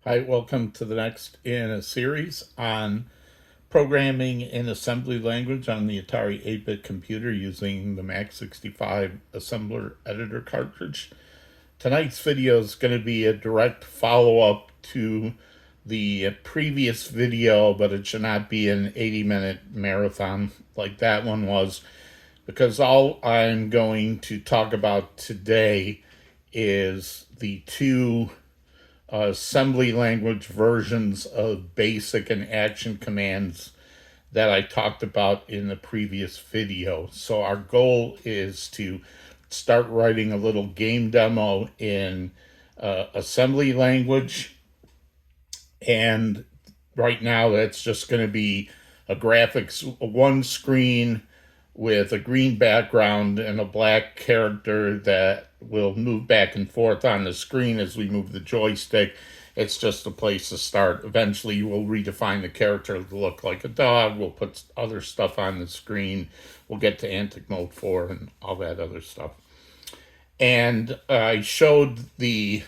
Hi, welcome to the next in a series on programming in assembly language on the Atari 8-bit computer using the Mac 65 assembler editor cartridge. Tonight's video is going to be a direct follow-up to the previous video, but it should not be an 80-minute marathon like that one was, because all I'm going to talk about today is the two assembly language versions of basic and action commands that I talked about in the previous video. So our goal is to start writing a little game demo in assembly language, and right now that's just going to be a graphics one screen with a green background and a black character that will move back and forth on the screen as we move the joystick. It's just a place to start. Eventually, we'll redefine the character to look like a dog. We'll put other stuff on the screen. We'll get to Antic Mode 4 and all that other stuff. And I showed the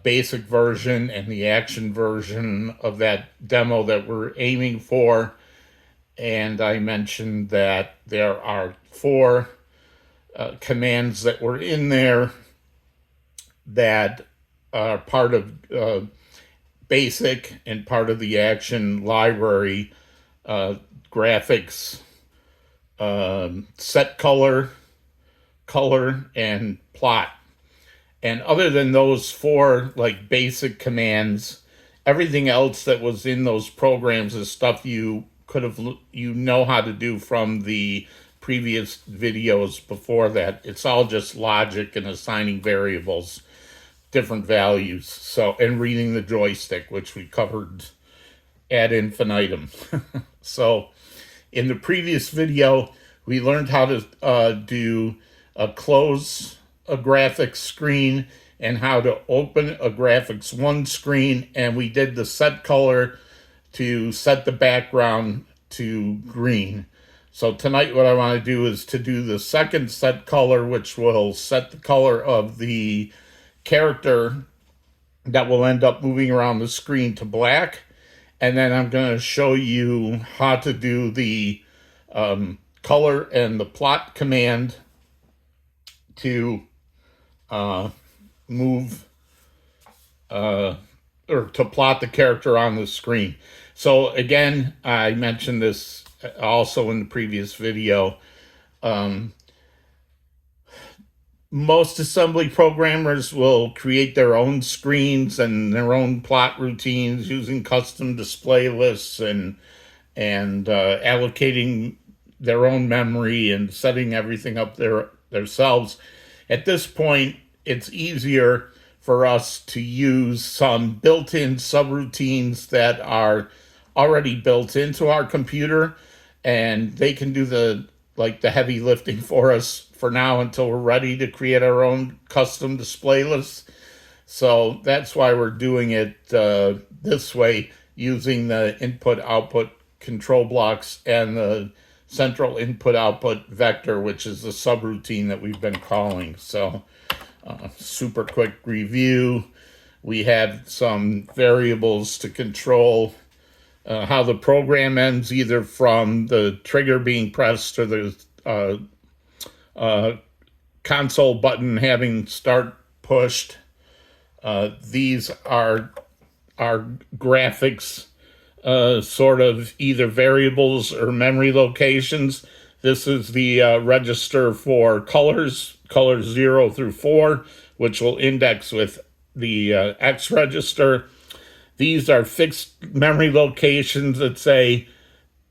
basic version and the action version of that demo that we're aiming for. And I mentioned that there are four commands that were in there that are part of basic and part of the action library: graphics, set color, and plot. And other than those four basic commands, everything else that was in those programs is stuff you know how to do from the previous videos before that. It's all just logic and assigning variables different values. So, and reading the joystick, which we covered ad infinitum. So in the previous video, we learned how to close a graphics screen and how to open a graphics one screen, and we did the set color to set the background to green. So tonight what I want to do is to do the second set color, which will set the color of the character that will end up moving around the screen to black. And then I'm going to show you how to do the color and the plot command to move or to plot the character on the screen. So again, I mentioned this also in the previous video. Most assembly programmers will create their own screens and their own plot routines using custom display lists and allocating their own memory and setting everything up themselves. At this point, it's easier for us to use some built-in subroutines that are already built into our computer, and they can do the heavy lifting for us for now until we're ready to create our own custom display lists. So that's why we're doing it this way, using the input-output control blocks and the central input-output vector, which is the subroutine that we've been calling. So super quick review. We have some variables to control how the program ends, either from the trigger being pressed or the console button having start pushed. These are graphics sort of either variables or memory locations. This is the register for colors 0 through 4, which will index with the X register. These are fixed memory locations that say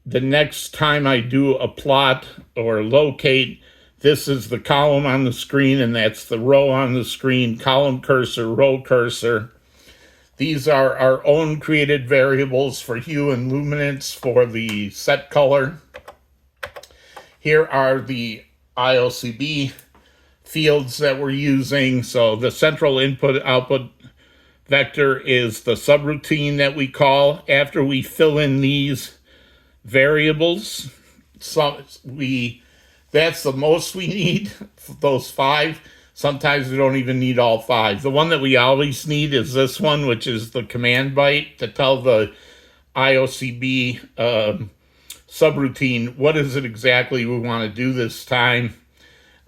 the next time I do a plot or locate, this is the column on the screen and that's the row on the screen, column cursor, row cursor. These are our own created variables for hue and luminance for the set color. Here are the IOCB fields that we're using. So the central input-output vector is the subroutine that we call after we fill in these variables. So that's the most we need, those 5. Sometimes we don't even need all 5. The one that we always need is this one, which is the command byte to tell the IOCB subroutine what is it exactly we want to do this time.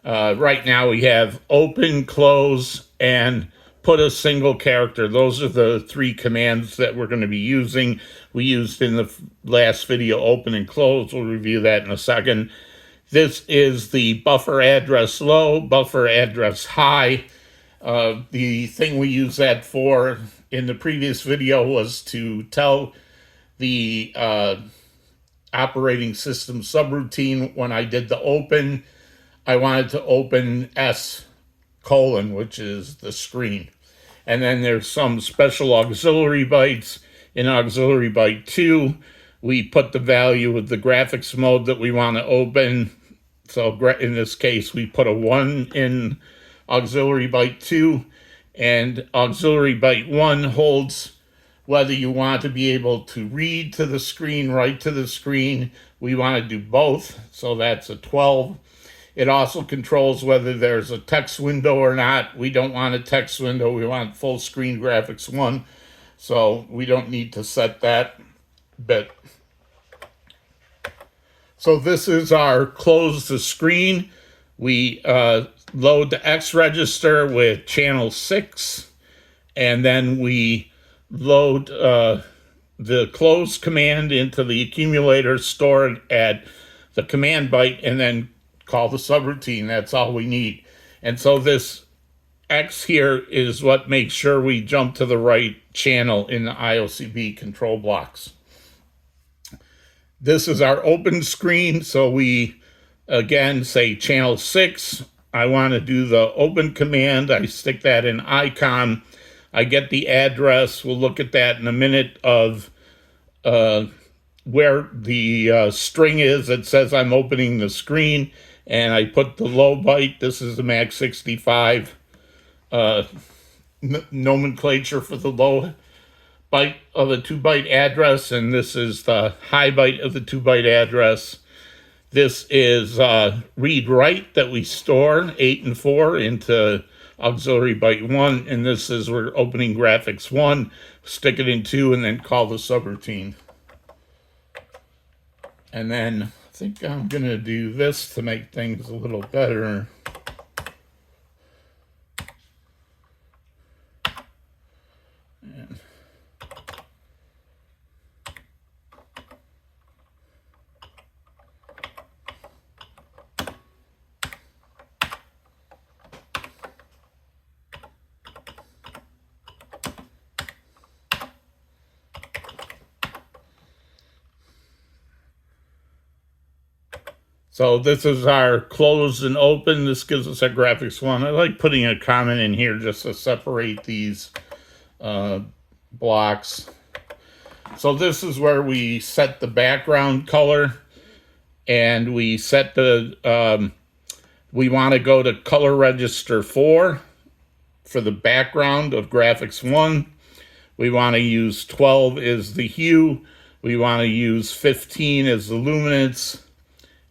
Right now we have open, close, and put a single character. Those are the 3 commands that we're going to be using. We used in the last video open and close. We'll review that in a second. This is the buffer address low, buffer address high. The thing we used that for in the previous video was to tell the operating system subroutine when I did the open, I wanted to open S:, which is the screen. And then there's some special auxiliary bytes. In auxiliary byte 2, we put the value of the graphics mode that we want to open. So in this case, we put a 1 in auxiliary byte 2, and auxiliary byte 1 holds whether you want to be able to read to the screen, write to the screen. We want to do both, so that's a 12. It also controls whether there's a text window or not. We don't want a text window. We want full screen graphics 1, so we don't need to set that bit. So this is our close the screen. We load the X register with channel 6, and then we load the close command into the accumulator, store it at the command byte, and then call the subroutine. That's all we need. And so this X here is what makes sure we jump to the right channel in the IOCB control blocks. This is our open screen, so we, again, say channel 6. I want to do the open command. I stick that in icon. I get the address. We'll look at that in a minute of where the string is that says I'm opening the screen. And I put the low byte. This is the MAX65 nomenclature for the low byte of the 2-byte address, and this is the high byte of the 2-byte address. This is read-write that we store 8 and 4 into auxiliary byte 1, and this is we're opening graphics 1, stick it in 2, and then call the subroutine. And then I think I'm going to do this to make things a little better. So this is our close and open. This gives us our graphics 1. I like putting a comment in here just to separate these blocks. So this is where we set the background color, and we set the, we want to go to color register 4 for the background of graphics 1. We want to use 12 as the hue. We want to use 15 as the luminance.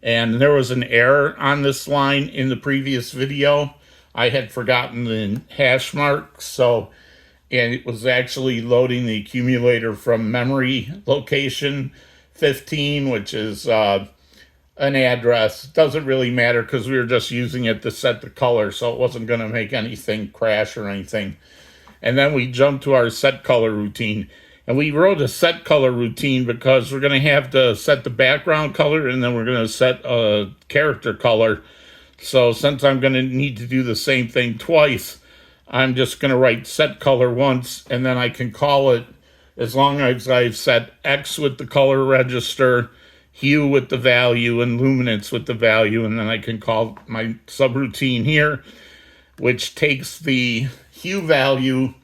And there was an error on this line in the previous video. I had forgotten the hash mark, and it was actually loading the accumulator from memory location 15, which is an address. Doesn't really matter because we were just using it to set the color, so it wasn't going to make anything crash or anything. And then we jumped to our set color routine. And we wrote a set color routine because we're going to have to set the background color, and then we're going to set a character color. So since I'm going to need to do the same thing twice, I'm just going to write set color once, and then I can call it as long as I've set X with the color register, hue with the value, and luminance with the value, and then I can call my subroutine here, which takes the hue value.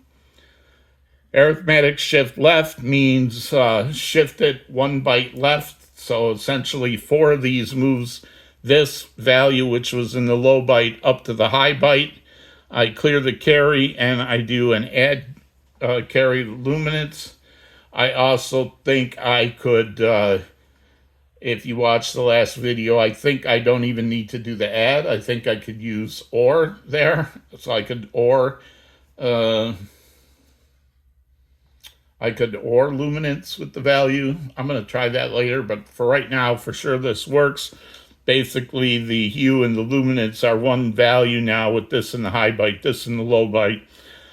Arithmetic shift left means shift it 1 byte left. So essentially 4 of these moves this value, which was in the low byte, up to the high byte. I clear the carry, and I do an add carry luminance. I also think I could If you watch the last video, I think I don't even need to do the add. I think I could use OR there. So I could OR luminance with the value. I'm going to try that later, but for right now, for sure this works. Basically, the hue and the luminance are one value now with this in the high byte, this in the low byte.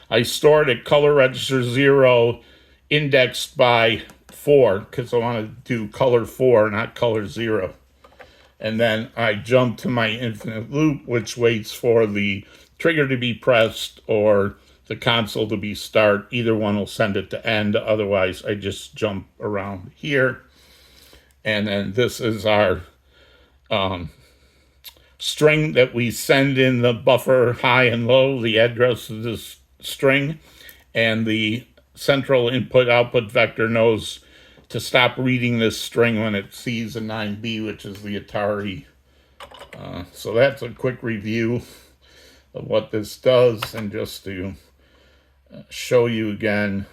I stored at color register 0, indexed by 4, because I want to do color 4, not color 0. And then I jump to my infinite loop, which waits for the trigger to be pressed or the console to be start. Either one will send it to end. Otherwise, I just jump around here. And then this is our string that we send in the buffer high and low, the address of this string. And the central input-output vector knows to stop reading this string when it sees a 9B, which is the Atari. So that's a quick review of what this does. And just to show you again,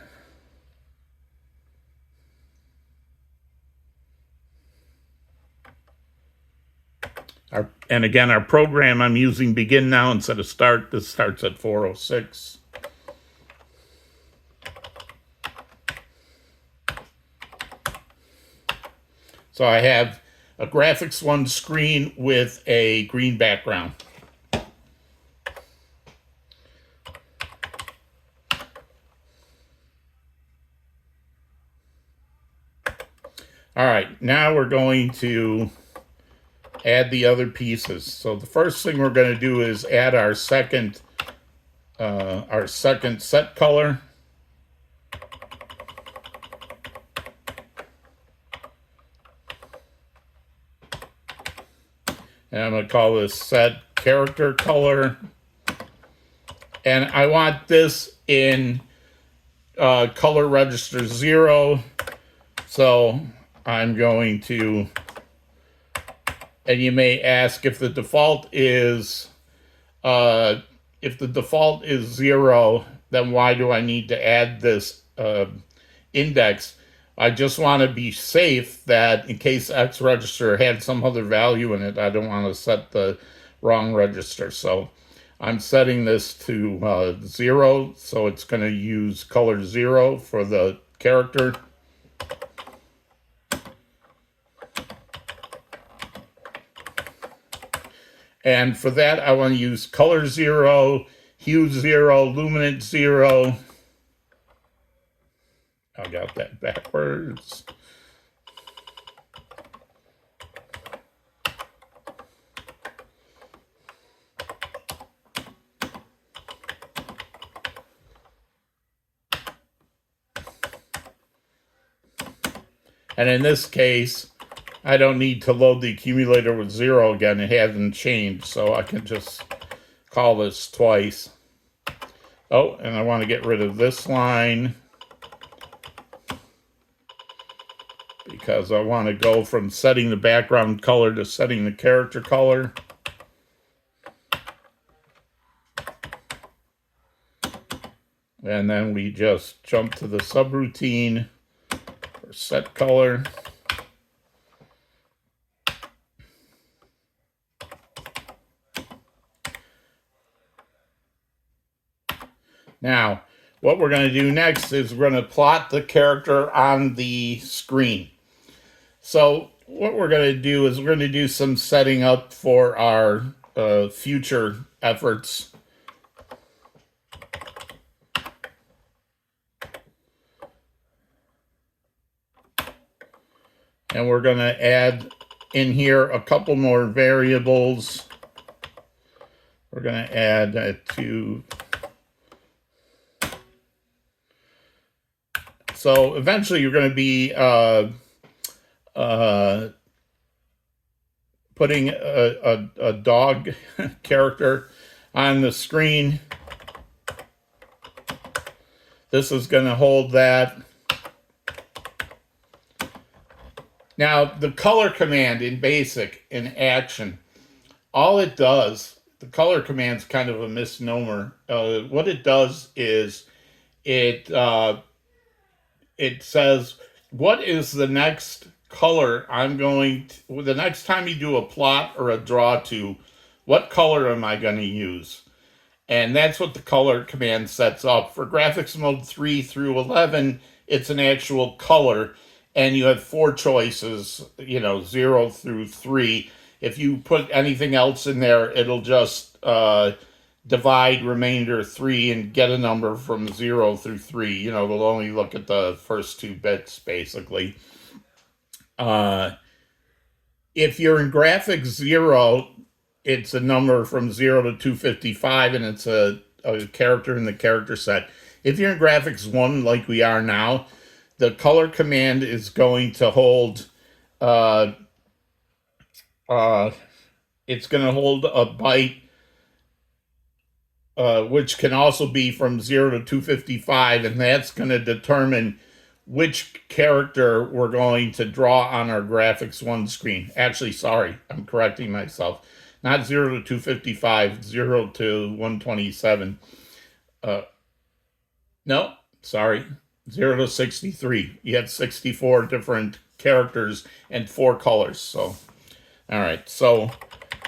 our program, I'm using begin now instead of start. This starts at 4:06. So I have a graphics 1 screen with a green background. All right, now we're going to add the other pieces. So the first thing we're going to do is add our second set color. And I'm going to call this set character color. And I want this in color register 0. So I'm going to, and you may ask if the default is 0, then why do I need to add this index? I just want to be safe that in case X register had some other value in it, I don't want to set the wrong register. So I'm setting this to 0, so it's going to use color 0 for the character. And for that, I want to use color 0, hue 0, luminance 0. I got that backwards. And in this case, I don't need to load the accumulator with 0 again. It hasn't changed, so I can just call this twice. Oh, and I want to get rid of this line because I want to go from setting the background color to setting the character color. And then we just jump to the subroutine for set color. Now, what we're going to do next is we're going to plot the character on the screen. So what we're going to do is we're going to do some setting up for our future efforts. And we're going to add in here a couple more variables. We're going to add to... So eventually you're going to be putting a dog character on the screen. This is going to hold that. Now, the color command in BASIC, in action, all it does, the color command's kind of a misnomer. What it does is it says, what is the next color I'm going to, the next time you do a plot or a draw to, what color am I going to use? And that's what the color command sets up. For graphics mode 3 through 11, it's an actual color, and you have 4 choices, 0 through 3. If you put anything else in there, it'll just divide remainder 3 and get a number from 0 through 3. It'll only look at the first 2 bits, basically. If you're in graphics 0, it's a number from 0 to 255, and it's a character in the character set. If you're in graphics 1, like we are now, the color command is going to hold, it's going to hold a byte, which can also be from 0 to 255, and that's going to determine which character we're going to draw on our graphics 1 screen. Actually, sorry, I'm correcting myself. Not 0 to 255, 0 to 127. No, sorry, 0 to 63. You have 64 different characters and 4 colors. So, all right. So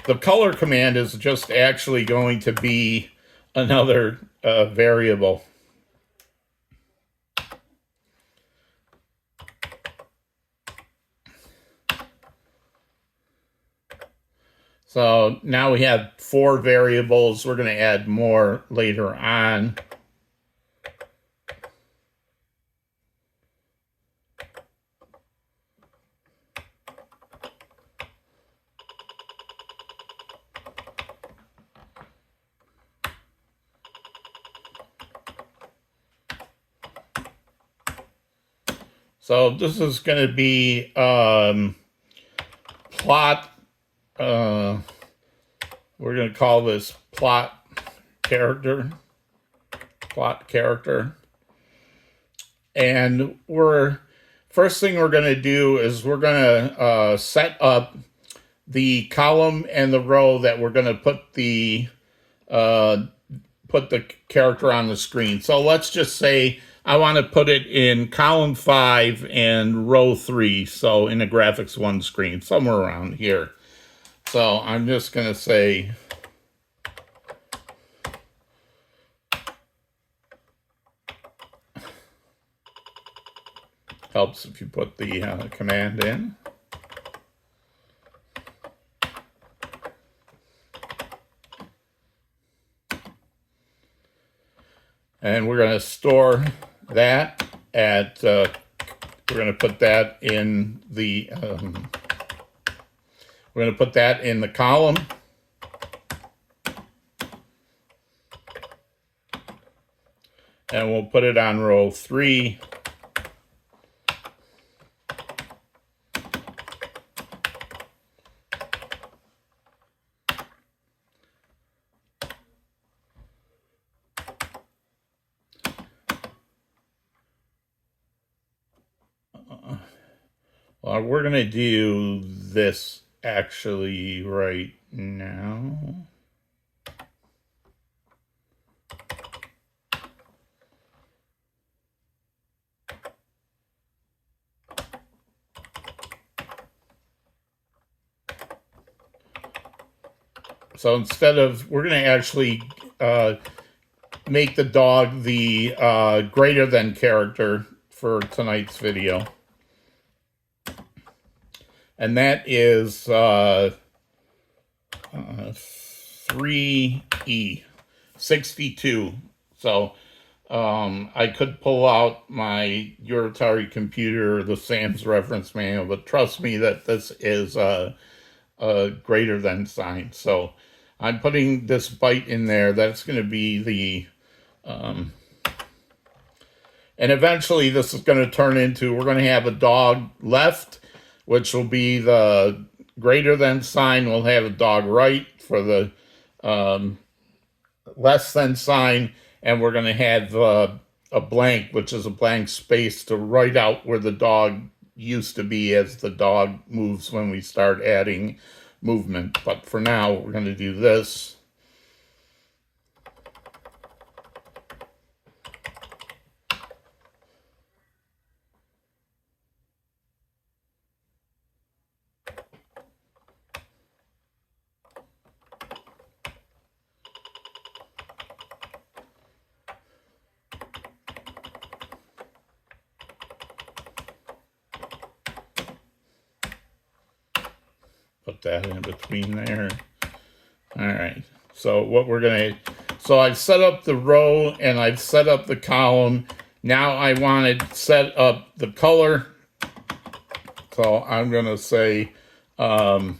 the color command is just actually going to be another variable. So now we have 4 variables. We're going to add more later on. So this is going to be plot. We're going to call this plot character. And first thing we're going to do is we're going to set up the column and the row that we're going to put the character on the screen. So let's just say I want to put it in column 5 and row 3, so in a graphics 1 screen, somewhere around here. So I'm just going to say helps if you put the command in. And we're going to store that at, we're going to put that in the, we're going to put that in the column. And we'll put it on row 3. Well, we're going to do this actually right now. So instead of, we're going to actually make the dog the greater than character for tonight's video. And that is 3E, 62. So I could pull out my Atari computer, the Sam's reference manual, but trust me that this is a greater than sign. So I'm putting this byte in there. That's going to be the, and eventually this is going to turn into, we're going to have a dog left, which will be the greater than sign. We'll have a dog right for the less than sign, and we're going to have a blank, which is a blank space to write out where the dog used to be as the dog moves when we start adding movement. But for now, we're going to do this. put that in between there. All right. So what we're going to, so I've set up the row and I've set up the column. Now I want to set up the color. So I'm going to say, load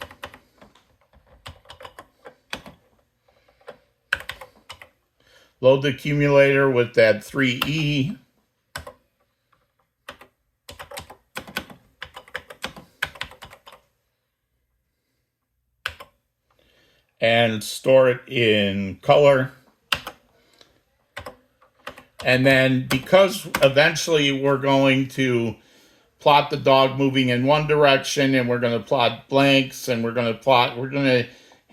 the accumulator with that 3E. And store it in color. And then because eventually we're going to plot the dog moving in one direction and we're going to plot blanks and we're going to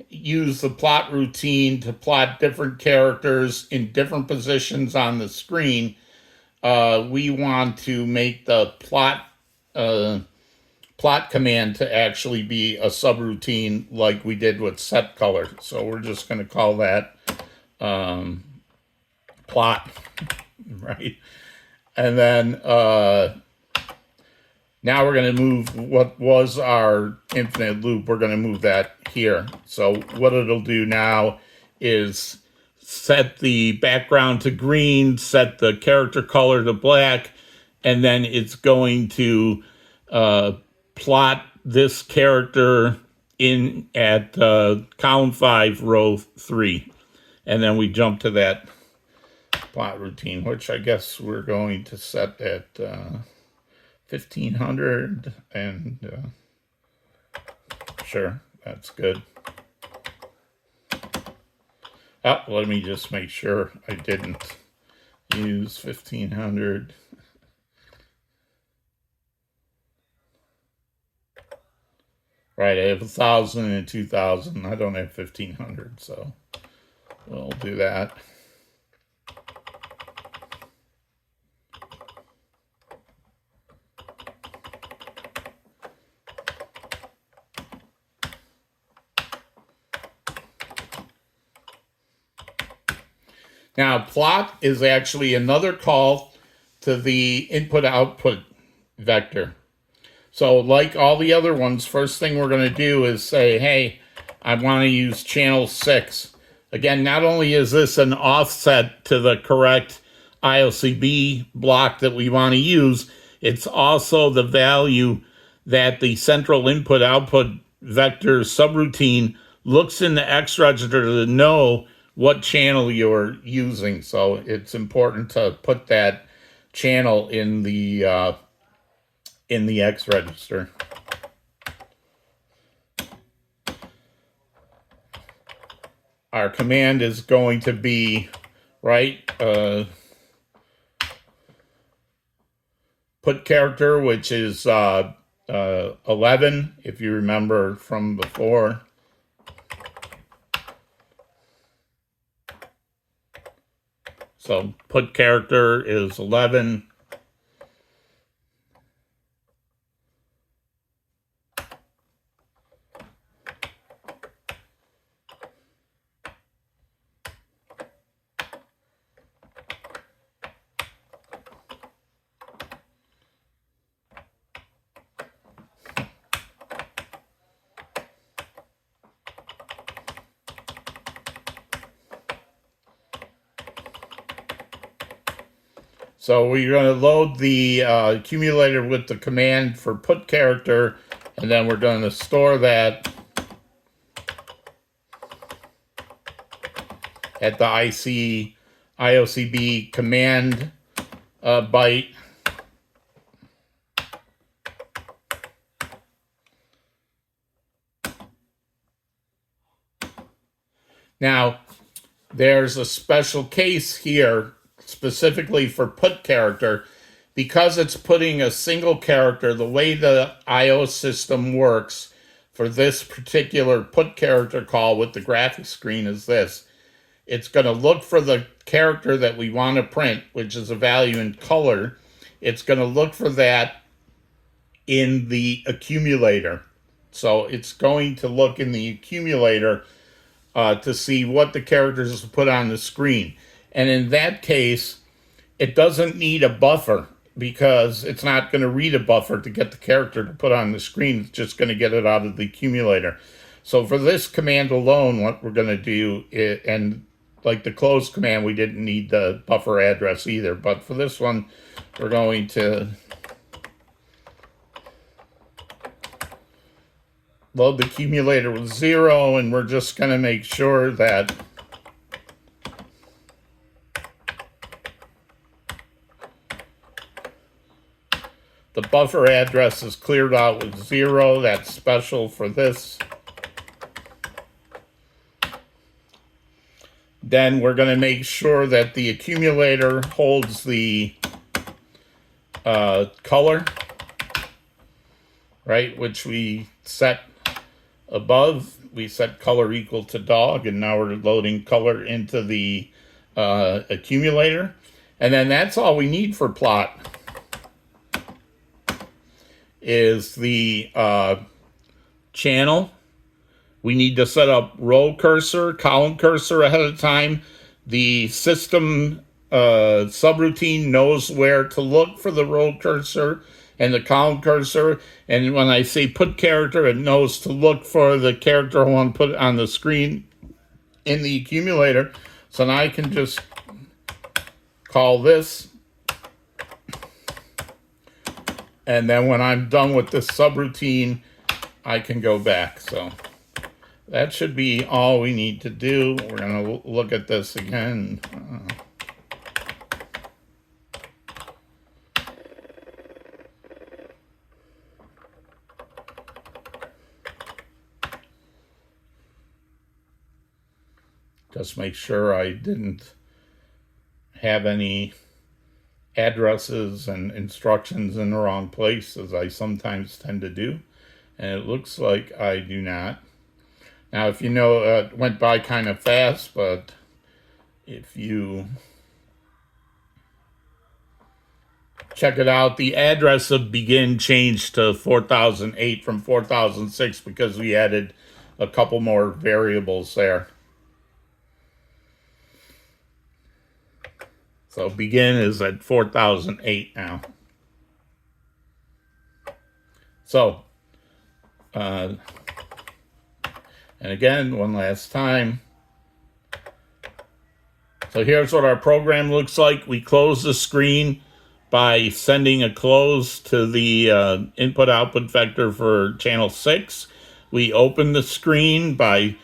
use the plot routine to plot different characters in different positions on the screen, we want to make the plot command to actually be a subroutine like we did with set color. So we're just going to call that plot, right? And then now we're going to move what was our infinite loop. We're going to move that here. So what it'll do now is set the background to green, set the character color to black, and then it's going to plot this character in at column 5, row 3. And then we jump to that plot routine, which I guess we're going to set at 1500. And sure, that's good. Oh, let me just make sure I didn't use 1500. Right, I have 1,000 and 2,000. I don't have 1,500, so we'll do that. Now, plot is actually another call to the input-output vector. So like all the other ones, first thing we're going to do is say, hey, I want to use channel 6. Again, not only is this an offset to the correct IOCB block that we want to use, it's also the value that the central input-output vector subroutine looks in the X register to know what channel you're using. So it's important to put that channel in the X register. Our command is going to be, right, put character, which is 11, if you remember from before. So put character is 11. So we're going to load the accumulator with the command for put character, and then we're going to store that at the IOCB command byte. Now, there's a special case here specifically for put character, because it's putting a single character. The way the IO system works for this particular put character call with the graphic screen is this. It's going to look for the character that we want to print, which is a value in color. It's going to look for that in the accumulator. So it's going to look in the accumulator to see what the characters put on the screen. And in that case, it doesn't need a buffer because it's not going to read a buffer to get the character to put on the screen. It's just going to get it out of the accumulator. So for this command alone, what we're going to do is, and like the close command, we didn't need the buffer address either. But for this one, we're going to load the accumulator with 0, and we're just going to make sure that the buffer address is cleared out with 0. That's special for this. Then we're going to make sure that the accumulator holds the color, right, which we set above. We set color equal to dog, and now we're loading color into the accumulator. And then that's all we need for plot is the channel. We need to set up row cursor, column cursor ahead of time. The system subroutine knows where to look for the row cursor and the column cursor. And when I say put character, it knows to look for the character I want to put on the screen in the accumulator. So now I can just call this. And then when I'm done with this subroutine, I can go back. So that should be all we need to do. We're going to look at this again. Just make sure I didn't have any addresses and instructions in the wrong place, as I sometimes tend to do. And it looks like I do not. Now, if you know, it went by kind of fast, but if you check it out, the address of begin changed to 4008 from 4006 because we added a couple more variables there. So begin is at 4008 now. So, and again, one last time. So here's what our program looks like. We close the screen by sending a close to the input-output vector for channel 6. We open the screen by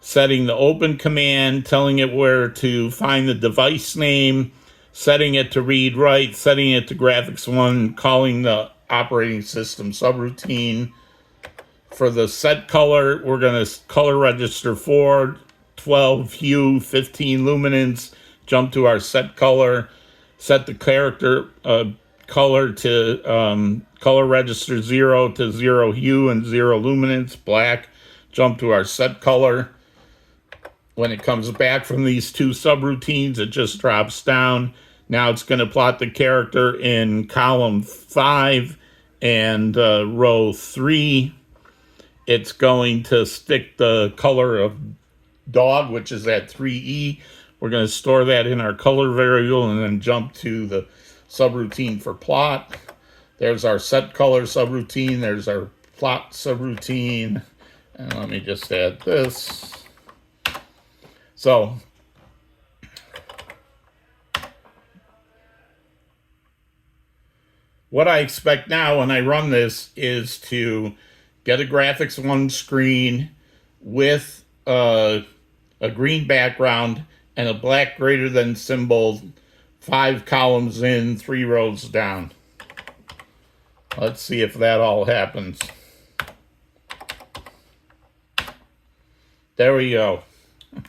setting the open command, telling it where to find the device name, setting it to read-write, setting it to graphics 1, calling the operating system subroutine. For the set color, we're going to color register 4, 12 hue, 15 luminance, jump to our set color, set the character color to color register 0 to 0 hue and 0 luminance, black, jump to our set color. When it comes back from these two subroutines, it just drops down. Now it's going to plot the character in column 5 and row 3. It's going to stick the color of dog, which is at 3E. We're going to store that in our color variable and then jump to the subroutine for plot. There's our set color subroutine. There's our plot subroutine. And let me just add this. So what I expect now when I run this is to get a graphics 1 screen with a green background and a black greater than symbol, 5 columns in, 3 rows down. Let's see if that all happens. There we go. All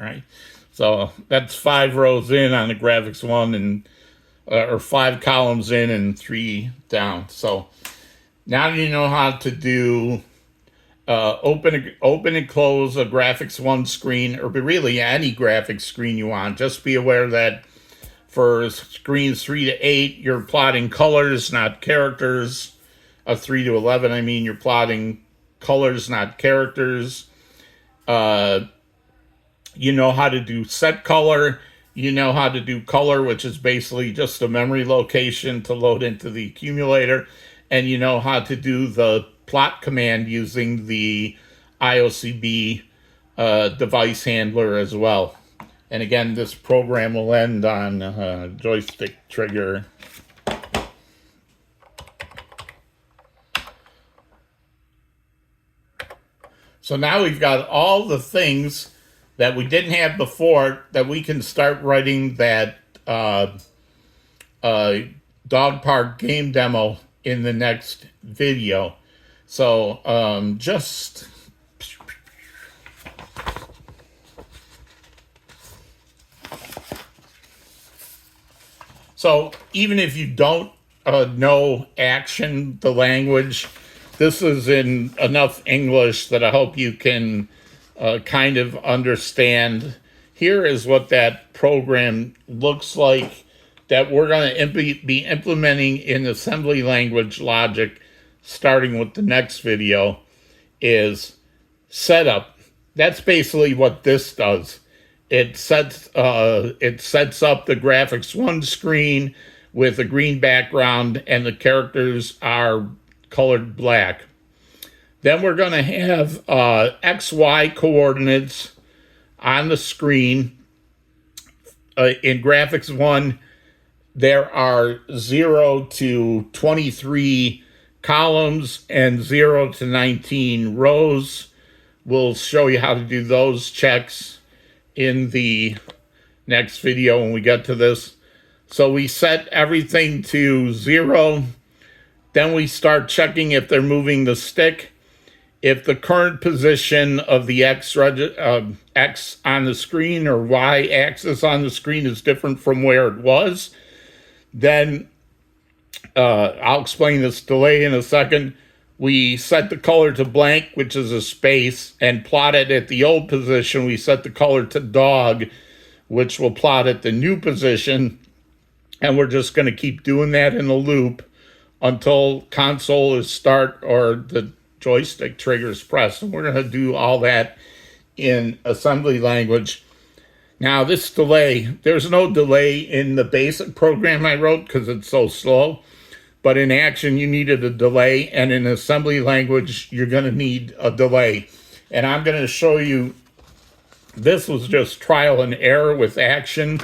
right. So that's 5 rows in on the graphics 1 and or 5 columns in and 3 down. So now you know how to do open and close a graphics 1 screen, or really any graphics screen you want. Just be aware that for screens 3 to 8, you're plotting colors, not characters. 3 to 11, I mean, you're plotting colors, not characters. You know how to do set color. You know how to do color, which is basically just a memory location to load into the accumulator. And you know how to do the plot command using the IOCB device handler as well. And again, this program will end on joystick trigger. So now we've got all the things that we didn't have before that we can start writing that dog park game demo in the next video. So so even if you don't know action, the language, this is in enough English that I hope you can kind of understand. Here is what that program looks like that we're going to be implementing in assembly language logic, starting with the next video, is setup. That's basically what this does. It sets up the graphics 1 screen with a green background, and the characters are colored black. Then we're going to have XY coordinates on the screen. In graphics 1, there are 0 to 23 columns and 0 to 19 rows. We'll show you how to do those checks in the next video when we get to this. So we set everything to 0. Then we start checking if they're moving the stick. If the current position of the X on the screen or Y axis on the screen is different from where it was, then I'll explain this delay in a second. We set the color to blank, which is a space, and plot it at the old position. We set the color to dog, which will plot at the new position. And we're just going to keep doing that in a loop until console is start or the joystick trigger is pressed. And we're going to do all that in assembly language. Now, this delay, there's no delay in the basic program I wrote because it's so slow. But in action, you needed a delay. And in assembly language, you're going to need a delay. And I'm going to show you, this was just trial and error with action.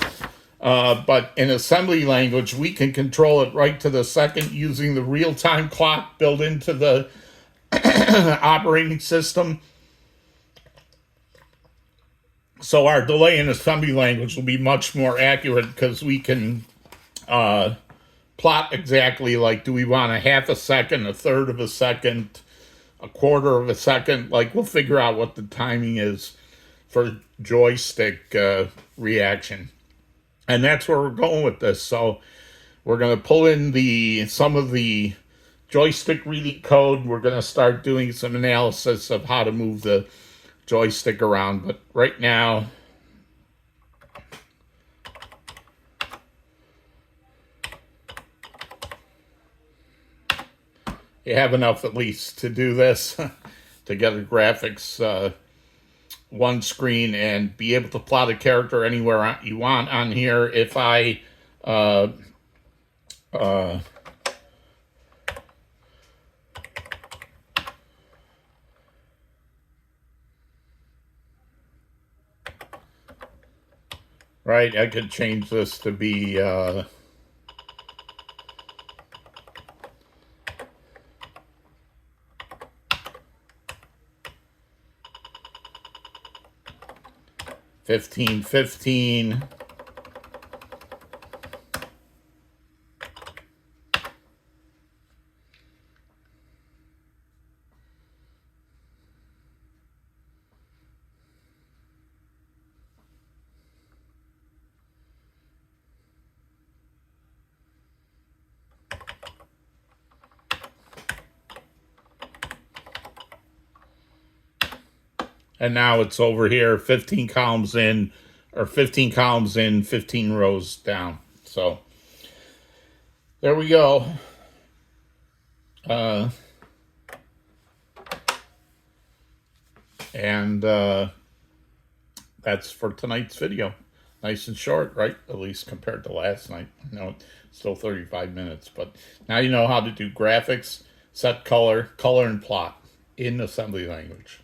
But in assembly language, we can control it right to the second using the real-time clock built into the operating system. So our delay in assembly language will be much more accurate because we can plot exactly, like, do we want a half a second, a third of a second, a quarter of a second? Like, we'll figure out what the timing is for joystick reaction. And that's where we're going with this. So we're going to pull in some of the joystick reading code. We're going to start doing some analysis of how to move the joystick around. But right now, you have enough at least to do this, to get a graphics 1 screen and be able to plot a character anywhere you want on here. If I right, I could change this to be 15:15. And now it's over here, 15 columns in, or 15 columns in, 15 rows down. So there we go. And that's for tonight's video. Nice and short, right? At least compared to last night. No, still 35 minutes. But now you know how to do graphics, set color, and plot in assembly language.